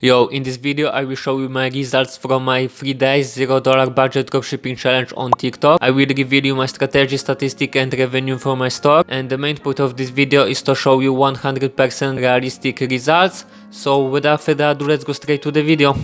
Yo, in this video I will show you my results from my 3 days $0 budget dropshipping challenge on TikTok. I will reveal you my strategy, statistic and revenue for my store, and the main point of this video is to show you 100% realistic results. So without further ado, let's go straight to the video.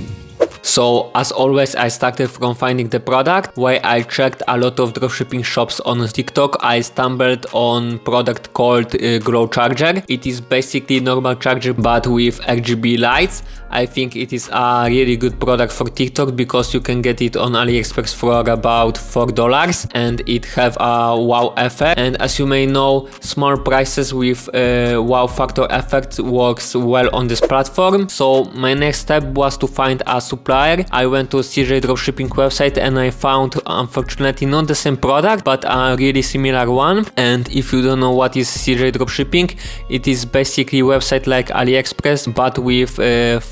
So as always, I started from finding the product, where I checked a lot of dropshipping shops on TikTok. I stumbled on product called Glow Charger. It is basically normal charger but with RGB lights. I think it is a really good product for TikTok because you can get it on AliExpress for about $4 and it have a wow effect. And as you may know, small prices with wow factor effect works well on this platform. So my next step was to find a supplier. I went to CJ Dropshipping website and I found, unfortunately, not the same product but a really similar one. And if you don't know what is CJ Dropshipping, it is basically a website like AliExpress but with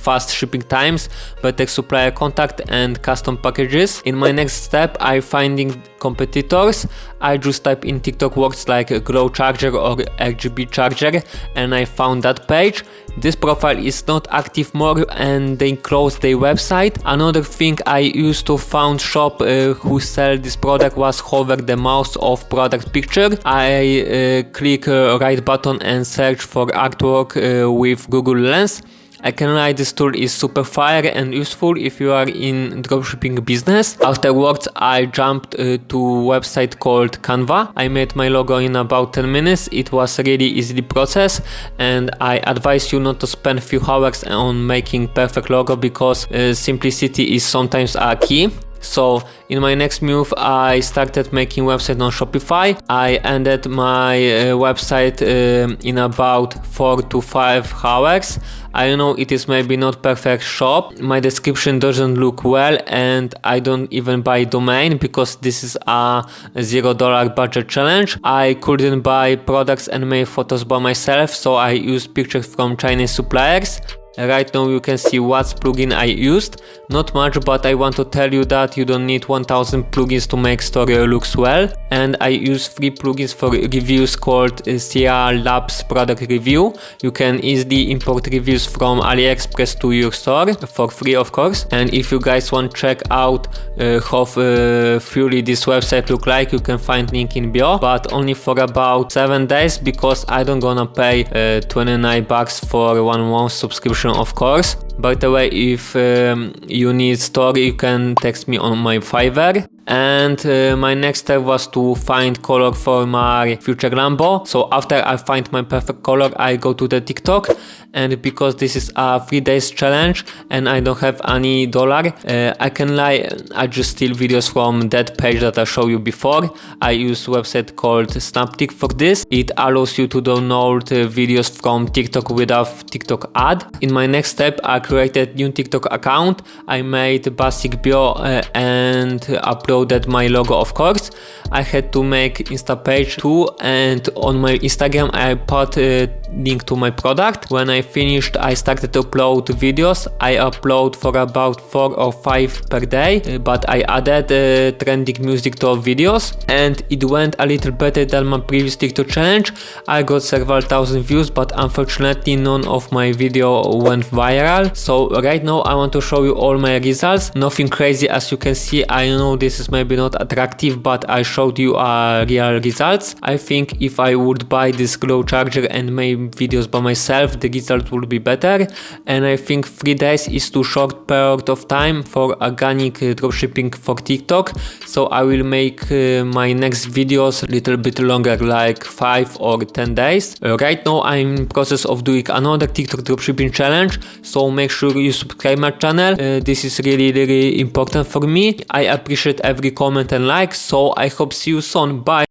fast shipping times, better supplier contact and custom packages. In my next step, I finding competitors. I just type in TikTok words like Glow Charger or RGB Charger and I found that page. This profile is not active more and they closed their website. Another thing I used to found shop who sell this product was hover the mouse of product picture. I click right button and search for artwork with Google Lens. I can lie, this tool is super fire and useful if you are in dropshipping business. Afterwards, I jumped to website called Canva. I made my logo in about 10 minutes. It was really easily processed and I advise you not to spend few hours on making perfect logo because simplicity is sometimes a key. So in my next move, I started making website on Shopify. I ended my website in about 4 to 5 hours. I know it is maybe not perfect shop. My description doesn't look well and I don't even buy domain because this is a $0 budget challenge. I couldn't buy products and make photos by myself, so I used pictures from Chinese suppliers. Right now you can see what plugin I used. Not much, but I want to tell you that you don't need 1000 plugins to make story looks well. And I use free plugins for reviews called CR Labs Product Review. You can easily import reviews from AliExpress to your store for free, of course. And if you guys want to check out how fully this website look like, you can find link in bio, but only for about 7 days because I don't gonna pay $29 for 1 month subscription, of course. By the way, if you need story, you can text me on my Fiverr. And my next step was to find color for my future Lambo. So after I find my perfect color, I go to the TikTok, and because this is a 3 days challenge and I don't have any dollar, I can lie, I just steal videos from that page that I showed you before. I use a website called Snaptik for this. It allows you to download videos from TikTok without TikTok ad. In my next step, I created new TikTok account. I made basic bio and uploaded my logo, of course. I had to make Insta page too, and on my Instagram I put a link to my product. When I finished, I started to upload videos. I upload for about 4 or 5 per day, but I added trending music to videos and it went a little better than my previous TikTok challenge. I got several thousand views, but unfortunately none of my video went viral. So right now I want to show you all my results. Nothing crazy, as you can see. I know this is maybe not attractive, but I showed you real results. I think if I would buy this Glow Charger and make videos by myself, the result would be better. And I think 3 days is too short period of time for organic dropshipping for TikTok. So I will make my next videos a little bit longer, like 5 or 10 days. Right now I'm in process of doing another TikTok dropshipping challenge, so make sure you subscribe my channel. This is really important for me. I appreciate every comment and like, so I hope see you soon. Bye.